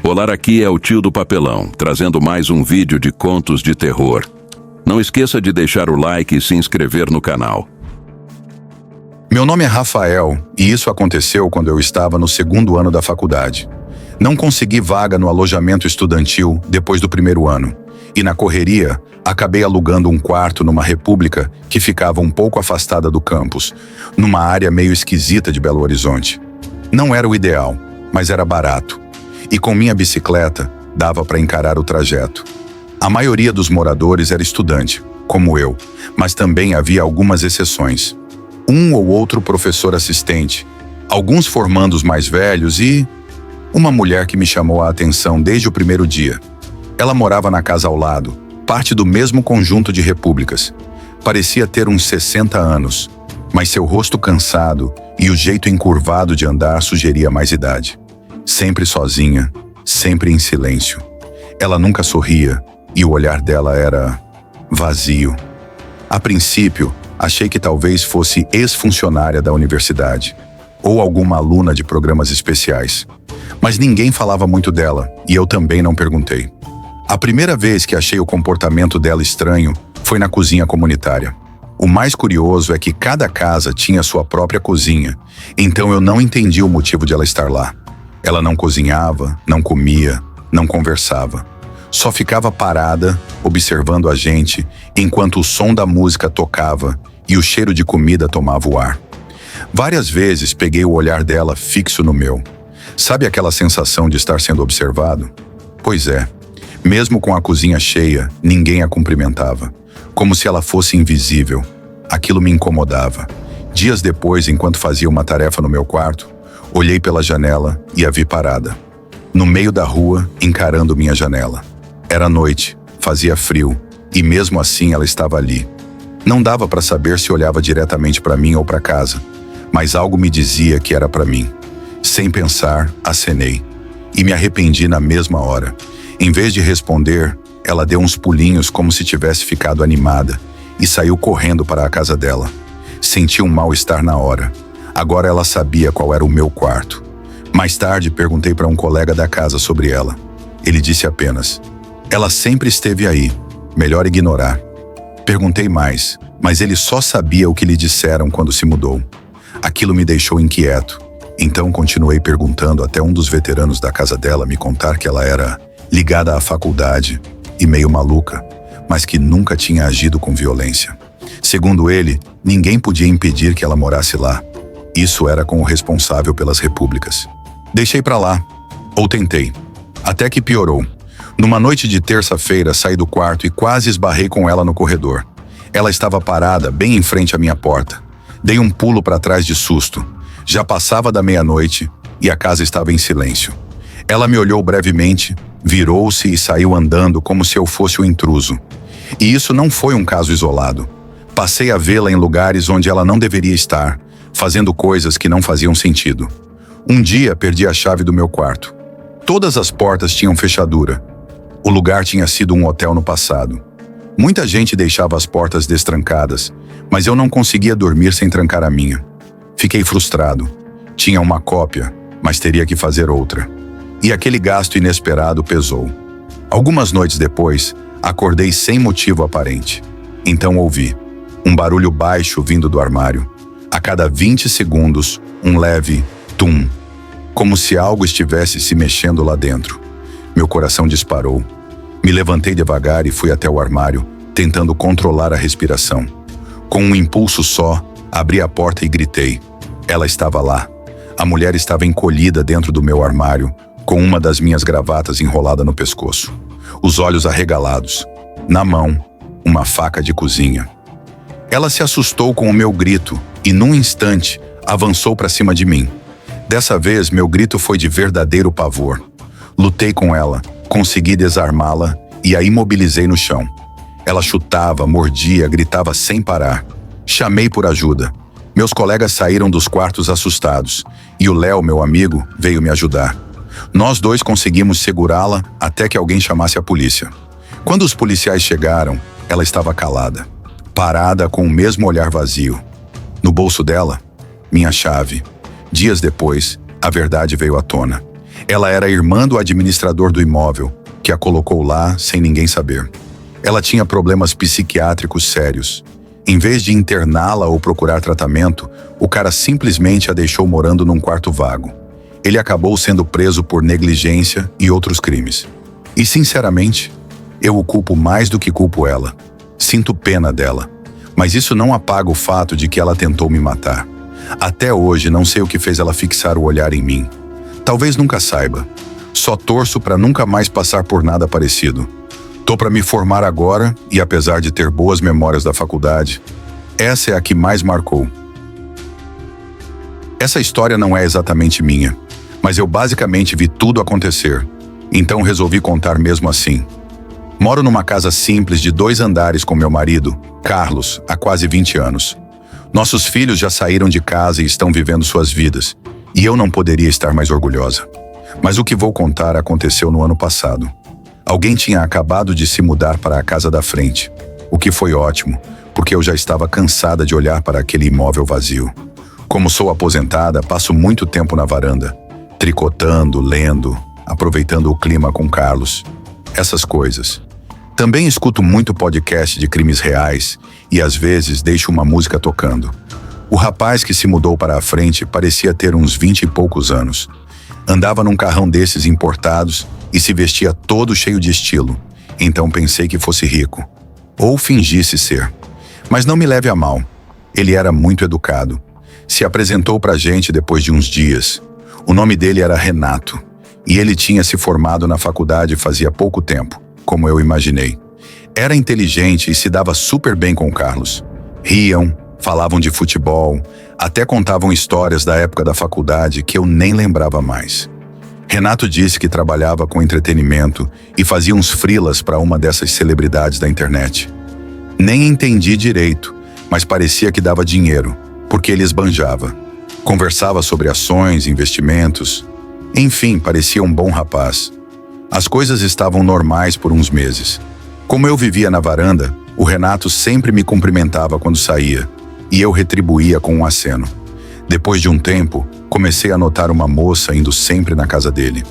Olá, aqui é o Tio do Papelão, trazendo mais um vídeo de contos de terror. Não esqueça de deixar o like e se inscrever no canal. Meu nome é Rafael e isso aconteceu quando eu estava no segundo ano da faculdade. Não consegui vaga no alojamento estudantil depois do primeiro ano e, na correria, acabei alugando um quarto numa república que ficava um pouco afastada do campus, numa área meio esquisita de Belo Horizonte. Não era o ideal, mas era barato. E com minha bicicleta, dava para encarar o trajeto. A maioria dos moradores era estudante, como eu, mas também havia algumas exceções. Um ou outro professor assistente, alguns formandos mais velhos e uma mulher que me chamou a atenção desde o primeiro dia. Ela morava na casa ao lado, parte do mesmo conjunto de repúblicas. Parecia ter uns 60 anos, mas seu rosto cansado e o jeito encurvado de andar sugeria mais idade. Sempre sozinha, sempre em silêncio. Ela nunca sorria e o olhar dela era vazio. A princípio, achei que talvez fosse ex-funcionária da universidade ou alguma aluna de programas especiais. Mas ninguém falava muito dela e eu também não perguntei. A primeira vez que achei o comportamento dela estranho foi na cozinha comunitária. O mais curioso é que cada casa tinha sua própria cozinha, então eu não entendi o motivo de ela estar lá. Ela não cozinhava, não comia, não conversava. Só ficava parada, observando a gente, enquanto o som da música tocava e o cheiro de comida tomava o ar. Várias vezes peguei o olhar dela fixo no meu. Sabe aquela sensação de estar sendo observado? Pois é. Mesmo com a cozinha cheia, ninguém a cumprimentava. Como se ela fosse invisível. Aquilo me incomodava. Dias depois, enquanto fazia uma tarefa no meu quarto, olhei pela janela e a vi parada. No meio da rua, encarando minha janela. Era noite, fazia frio, e mesmo assim ela estava ali. Não dava para saber se olhava diretamente para mim ou para casa, mas algo me dizia que era para mim. Sem pensar, acenei. E me arrependi na mesma hora. Em vez de responder, ela deu uns pulinhos como se tivesse ficado animada e saiu correndo para a casa dela. Senti um mal-estar na hora. Agora ela sabia qual era o meu quarto. Mais tarde, perguntei para um colega da casa sobre ela. Ele disse apenas: "Ela sempre esteve aí. Melhor ignorar." Perguntei mais, mas ele só sabia o que lhe disseram quando se mudou. Aquilo me deixou inquieto. Então continuei perguntando até um dos veteranos da casa dela me contar que ela era ligada à faculdade e meio maluca, mas que nunca tinha agido com violência. Segundo ele, ninguém podia impedir que ela morasse lá. Isso era com o responsável pelas repúblicas. Deixei pra lá, ou tentei, até que piorou. Numa noite de terça-feira, saí do quarto e quase esbarrei com ela no corredor. Ela estava parada bem em frente à minha porta. Dei um pulo para trás de susto. Já passava da meia-noite e a casa estava em silêncio. Ela me olhou brevemente, virou-se e saiu andando como se eu fosse o intruso. E isso não foi um caso isolado. Passei a vê-la em lugares onde ela não deveria estar, fazendo coisas que não faziam sentido. Um dia perdi a chave do meu quarto. Todas as portas tinham fechadura. O lugar tinha sido um hotel no passado. Muita gente deixava as portas destrancadas, mas eu não conseguia dormir sem trancar a minha. Fiquei frustrado. Tinha uma cópia, mas teria que fazer outra. E aquele gasto inesperado pesou. Algumas noites depois, acordei sem motivo aparente. Então ouvi um barulho baixo vindo do armário. A cada 20 segundos, um leve tum, como se algo estivesse se mexendo lá dentro. Meu coração disparou. Me levantei devagar e fui até o armário, tentando controlar a respiração. Com um impulso só, abri a porta e gritei. Ela estava lá. A mulher estava encolhida dentro do meu armário, com uma das minhas gravatas enrolada no pescoço. Os olhos arregalados. Na mão, uma faca de cozinha. Ela se assustou com o meu grito e, num instante, avançou para cima de mim. Dessa vez, meu grito foi de verdadeiro pavor. Lutei com ela, consegui desarmá-la e a imobilizei no chão. Ela chutava, mordia, gritava sem parar. Chamei por ajuda. Meus colegas saíram dos quartos assustados e o Léo, meu amigo, veio me ajudar. Nós dois conseguimos segurá-la até que alguém chamasse a polícia. Quando os policiais chegaram, ela estava calada, parada com o mesmo olhar vazio. No bolso dela, minha chave. Dias depois, a verdade veio à tona. Ela era irmã do administrador do imóvel, que a colocou lá sem ninguém saber. Ela tinha problemas psiquiátricos sérios. Em vez de interná-la ou procurar tratamento, o cara simplesmente a deixou morando num quarto vago. Ele acabou sendo preso por negligência e outros crimes. E, sinceramente, eu o culpo mais do que culpo ela. Sinto pena dela. Mas isso não apaga o fato de que ela tentou me matar. Até hoje não sei o que fez ela fixar o olhar em mim. Talvez nunca saiba. Só torço para nunca mais passar por nada parecido. Tô para me formar agora e, apesar de ter boas memórias da faculdade, essa é a que mais marcou. Essa história não é exatamente minha, mas eu basicamente vi tudo acontecer. Então resolvi contar mesmo assim. Moro numa casa simples de 2 andares com meu marido, Carlos, há quase 20 anos. Nossos filhos já saíram de casa e estão vivendo suas vidas, e eu não poderia estar mais orgulhosa. Mas o que vou contar aconteceu no ano passado. Alguém tinha acabado de se mudar para a casa da frente, o que foi ótimo, porque eu já estava cansada de olhar para aquele imóvel vazio. Como sou aposentada, passo muito tempo na varanda, tricotando, lendo, aproveitando o clima com Carlos. Essas coisas. Também escuto muito podcast de crimes reais e às vezes deixo uma música tocando. O rapaz que se mudou para a frente parecia ter uns 20 e poucos anos. Andava num carrão desses importados e se vestia todo cheio de estilo, então pensei que fosse rico. Ou fingisse ser. Mas não me leve a mal. Ele era muito educado. Se apresentou pra gente depois de uns dias. O nome dele era Renato, e ele tinha se formado na faculdade fazia pouco tempo, como eu imaginei. Era inteligente e se dava super bem com o Carlos. Riam, falavam de futebol, até contavam histórias da época da faculdade que eu nem lembrava mais. Renato disse que trabalhava com entretenimento e fazia uns freelas para uma dessas celebridades da internet. Nem entendi direito, mas parecia que dava dinheiro, porque ele esbanjava. Conversava sobre ações, investimentos. Enfim, parecia um bom rapaz. As coisas estavam normais por uns meses. Como eu vivia na varanda, o Renato sempre me cumprimentava quando saía, e eu retribuía com um aceno. Depois de um tempo, comecei a notar uma moça indo sempre na casa dele.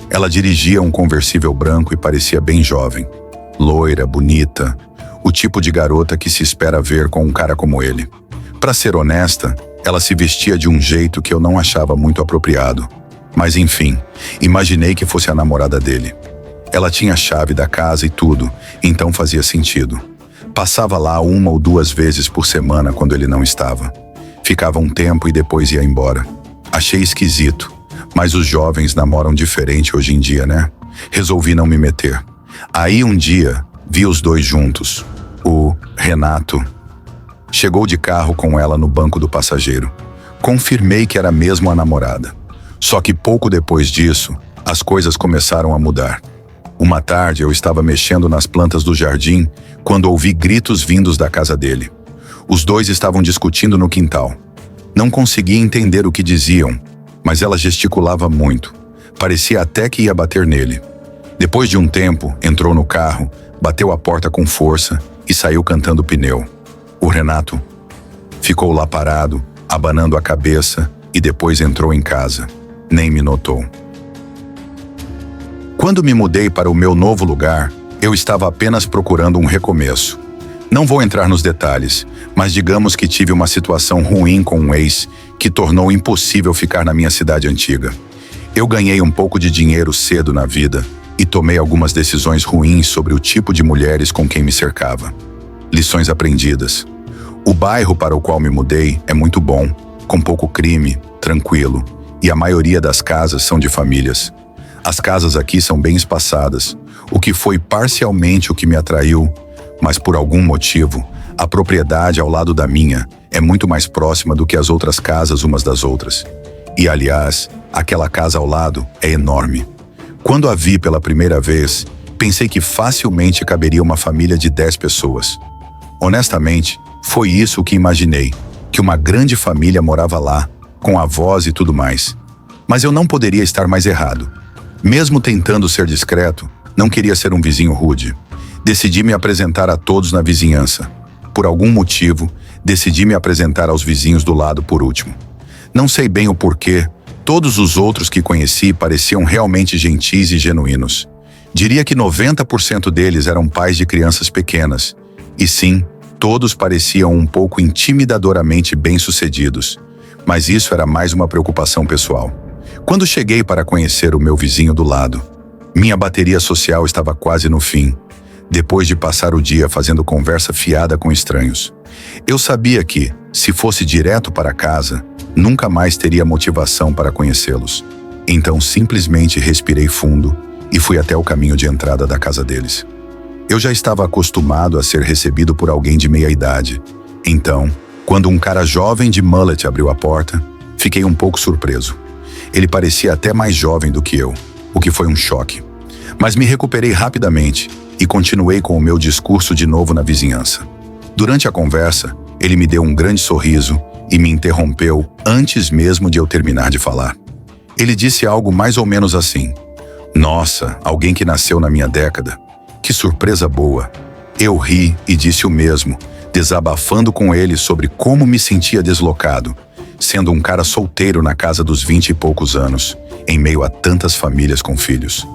Ela dirigia um conversível branco e parecia bem jovem. Loira, bonita, o tipo de garota que se espera ver com um cara como ele. Para ser honesta, ela se vestia de um jeito que eu não achava muito apropriado. Mas enfim, imaginei que fosse a namorada dele. Ela tinha a chave da casa e tudo, então fazia sentido. Passava lá 1 ou 2 vezes por semana quando ele não estava. Ficava um tempo e depois ia embora. Achei esquisito, mas os jovens namoram diferente hoje em dia, né? Resolvi não me meter. Aí um dia, vi os dois juntos. O Renato chegou de carro com ela no banco do passageiro. Confirmei que era mesmo a namorada. Só que pouco depois disso, as coisas começaram a mudar. Uma tarde eu estava mexendo nas plantas do jardim quando ouvi gritos vindos da casa dele. Os dois estavam discutindo no quintal. Não conseguia entender o que diziam, mas ela gesticulava muito. Parecia até que ia bater nele. Depois de um tempo, entrou no carro, bateu a porta com força e saiu cantando pneu. O Renato ficou lá parado, abanando a cabeça e depois entrou em casa. Nem me notou. Quando me mudei para o meu novo lugar, eu estava apenas procurando um recomeço. Não vou entrar nos detalhes, mas digamos que tive uma situação ruim com um ex que tornou impossível ficar na minha cidade antiga. Eu ganhei um pouco de dinheiro cedo na vida e tomei algumas decisões ruins sobre o tipo de mulheres com quem me cercava. Lições aprendidas. O bairro para o qual me mudei é muito bom, com pouco crime, tranquilo, e a maioria das casas são de famílias. As casas aqui são bem espaçadas, o que foi parcialmente o que me atraiu, mas por algum motivo, a propriedade ao lado da minha é muito mais próxima do que as outras casas umas das outras. E, aliás, aquela casa ao lado é enorme. Quando a vi pela primeira vez, pensei que facilmente caberia uma família de 10 pessoas. Honestamente, foi isso que imaginei, que uma grande família morava lá, com avós e tudo mais. Mas eu não poderia estar mais errado. Mesmo tentando ser discreto, não queria ser um vizinho rude. Decidi me apresentar a todos na vizinhança. Por algum motivo, decidi me apresentar aos vizinhos do lado por último. Não sei bem o porquê, Todos os outros que conheci pareciam realmente gentis e genuínos. Diria que 90% deles eram pais de crianças pequenas. E sim, todos pareciam um pouco intimidadoramente bem-sucedidos. Mas isso era mais uma preocupação pessoal. Quando cheguei para conhecer o meu vizinho do lado, minha bateria social estava quase no fim, depois de passar o dia fazendo conversa fiada com estranhos. Eu sabia que, se fosse direto para casa, nunca mais teria motivação para conhecê-los. Então simplesmente respirei fundo e fui até o caminho de entrada da casa deles. Eu já estava acostumado a ser recebido por alguém de meia idade. Então, quando um cara jovem de mullet abriu a porta, fiquei um pouco surpreso. Ele parecia até mais jovem do que eu, o que foi um choque. Mas me recuperei rapidamente e continuei com o meu discurso de novo na vizinhança. Durante a conversa, ele me deu um grande sorriso e me interrompeu antes mesmo de eu terminar de falar. Ele disse algo mais ou menos assim: "Nossa, alguém que nasceu na minha década. Que surpresa boa." Eu ri e disse o mesmo, desabafando com ele sobre como me sentia deslocado, sendo um cara solteiro na casa dos 20 e poucos anos, em meio a tantas famílias com filhos.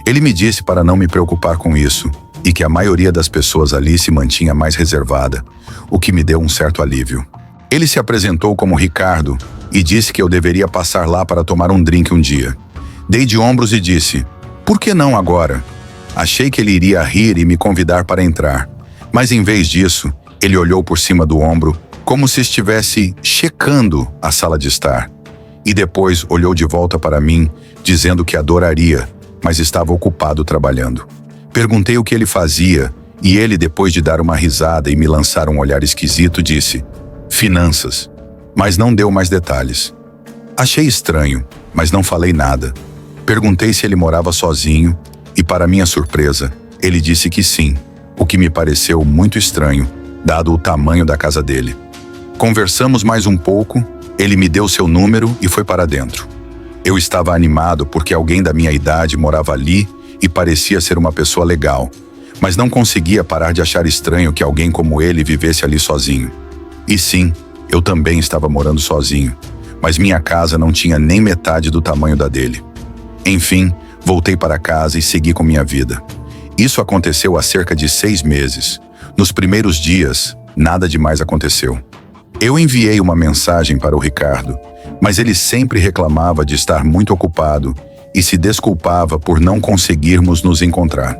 Ele me disse para não me preocupar com isso e que a maioria das pessoas ali se mantinha mais reservada, o que me deu um certo alívio. Ele se apresentou como Ricardo e disse que eu deveria passar lá para tomar um drink um dia. Dei de ombros e disse: "Por que não agora?" Achei que ele iria rir e me convidar para entrar, mas em vez disso, ele olhou por cima do ombro como se estivesse checando a sala de estar. E depois olhou de volta para mim, dizendo que adoraria, mas estava ocupado trabalhando. Perguntei o que ele fazia, e ele, depois de dar uma risada e me lançar um olhar esquisito, disse: "Finanças", mas não deu mais detalhes. Achei estranho, mas não falei nada. Perguntei se ele morava sozinho, e para minha surpresa, ele disse que sim, o que me pareceu muito estranho, dado o tamanho da casa dele. Conversamos mais um pouco, ele me deu seu número e foi para dentro. Eu estava animado porque alguém da minha idade morava ali e parecia ser uma pessoa legal, mas não conseguia parar de achar estranho que alguém como ele vivesse ali sozinho. E sim, eu também estava morando sozinho, mas minha casa não tinha nem metade do tamanho da dele. Enfim, voltei para casa e segui com minha vida. Isso aconteceu há cerca de 6 meses. Nos primeiros dias, nada demais aconteceu. Eu enviei uma mensagem para o Ricardo, mas ele sempre reclamava de estar muito ocupado e se desculpava por não conseguirmos nos encontrar.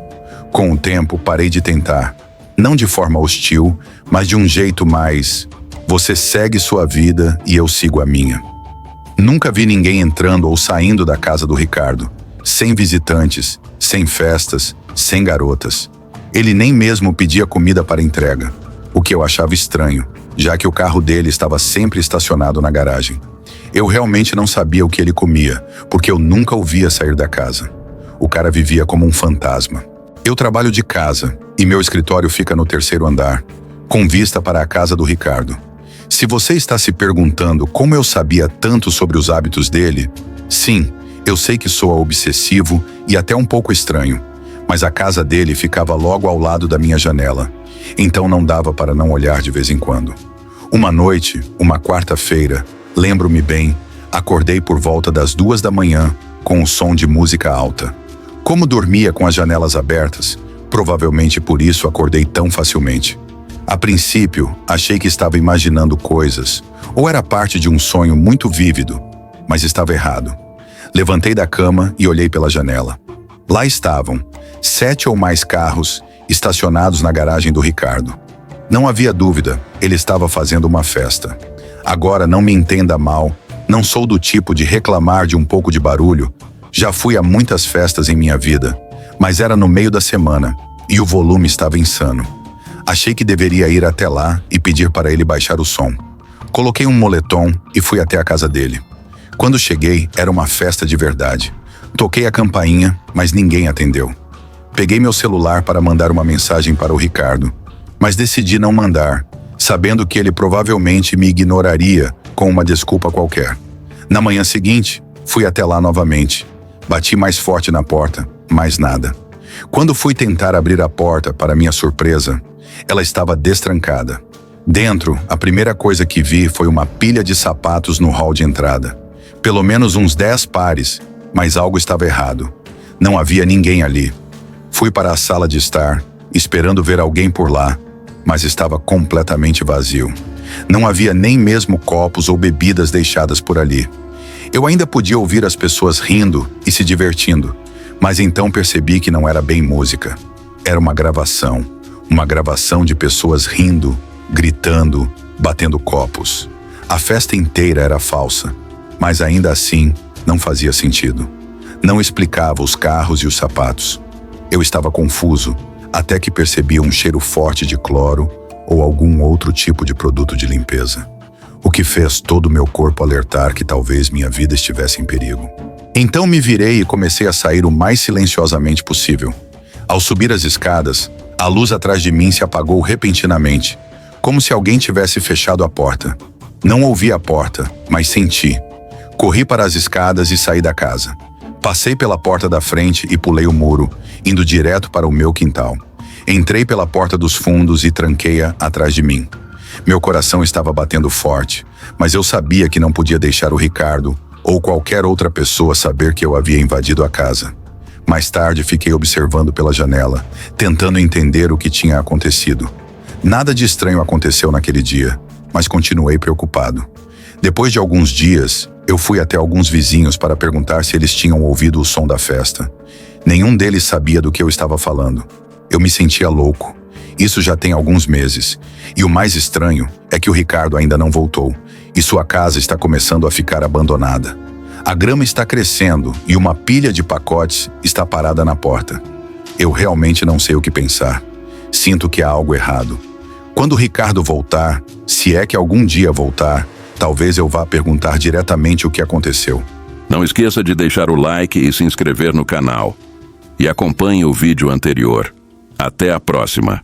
Com o tempo, parei de tentar, não de forma hostil, mas de um jeito mais: "Você segue sua vida e eu sigo a minha." Nunca vi ninguém entrando ou saindo da casa do Ricardo, sem visitantes, sem festas, sem garotas. Ele nem mesmo pedia comida para entrega, o que eu achava estranho, já que o carro dele estava sempre estacionado na garagem. Eu realmente não sabia o que ele comia, porque eu nunca o via sair da casa. O cara vivia como um fantasma. Eu trabalho de casa e meu escritório fica no 3º andar, com vista para a casa do Ricardo. Se você está se perguntando como eu sabia tanto sobre os hábitos dele, sim, eu sei que soa obsessivo e até um pouco estranho, mas a casa dele ficava logo ao lado da minha janela, então não dava para não olhar de vez em quando. Uma noite, uma quarta-feira, lembro-me bem, acordei por volta das 2 da manhã com o som de música alta. Como dormia com as janelas abertas, provavelmente por isso acordei tão facilmente. A princípio, achei que estava imaginando coisas, ou era parte de um sonho muito vívido, mas estava errado. Levantei da cama e olhei pela janela. Lá estavam 7 ou mais carros estacionados na garagem do Ricardo. Não havia dúvida, ele estava fazendo uma festa. Agora, não me entenda mal, não sou do tipo de reclamar de um pouco de barulho. Já fui a muitas festas em minha vida, mas era no meio da semana e o volume estava insano. Achei que deveria ir até lá e pedir para ele baixar o som. Coloquei um moletom e fui até a casa dele. Quando cheguei, era uma festa de verdade. Toquei a campainha, mas ninguém atendeu. Peguei meu celular para mandar uma mensagem para o Ricardo, mas decidi não mandar, sabendo que ele provavelmente me ignoraria com uma desculpa qualquer. Na manhã seguinte, fui até lá novamente. Bati mais forte na porta, mas nada. Quando fui tentar abrir a porta, para minha surpresa, ela estava destrancada. Dentro, a primeira coisa que vi foi uma pilha de sapatos no hall de entrada. Pelo menos uns 10 pares, mas algo estava errado. Não havia ninguém ali. Fui para a sala de estar, esperando ver alguém por lá, mas estava completamente vazio. Não havia nem mesmo copos ou bebidas deixadas por ali. Eu ainda podia ouvir as pessoas rindo e se divertindo, mas então percebi que não era bem música. Era uma gravação de pessoas rindo, gritando, batendo copos. A festa inteira era falsa, mas ainda assim não fazia sentido. Não explicava os carros e os sapatos. Eu estava confuso, até que percebi um cheiro forte de cloro ou algum outro tipo de produto de limpeza, o que fez todo o meu corpo alertar que talvez minha vida estivesse em perigo. Então me virei e comecei a sair o mais silenciosamente possível. Ao subir as escadas, a luz atrás de mim se apagou repentinamente, como se alguém tivesse fechado a porta. Não ouvi a porta, mas senti. Corri para as escadas e saí da casa. Passei pela porta da frente e pulei o muro, indo direto para o meu quintal. Entrei pela porta dos fundos e tranquei-a atrás de mim. Meu coração estava batendo forte, mas eu sabia que não podia deixar o Ricardo ou qualquer outra pessoa saber que eu havia invadido a casa. Mais tarde fiquei observando pela janela, tentando entender o que tinha acontecido. Nada de estranho aconteceu naquele dia, mas continuei preocupado. Depois de alguns dias, eu fui até alguns vizinhos para perguntar se eles tinham ouvido o som da festa. Nenhum deles sabia do que eu estava falando. Eu me sentia louco. Isso já tem alguns meses. E o mais estranho é que o Ricardo ainda não voltou, e sua casa está começando a ficar abandonada. A grama está crescendo e uma pilha de pacotes está parada na porta. Eu realmente não sei o que pensar. Sinto que há algo errado. Quando o Ricardo voltar, se é que algum dia voltar, talvez eu vá perguntar diretamente o que aconteceu. Não esqueça de deixar o like e se inscrever no canal. E acompanhe o vídeo anterior. Até a próxima.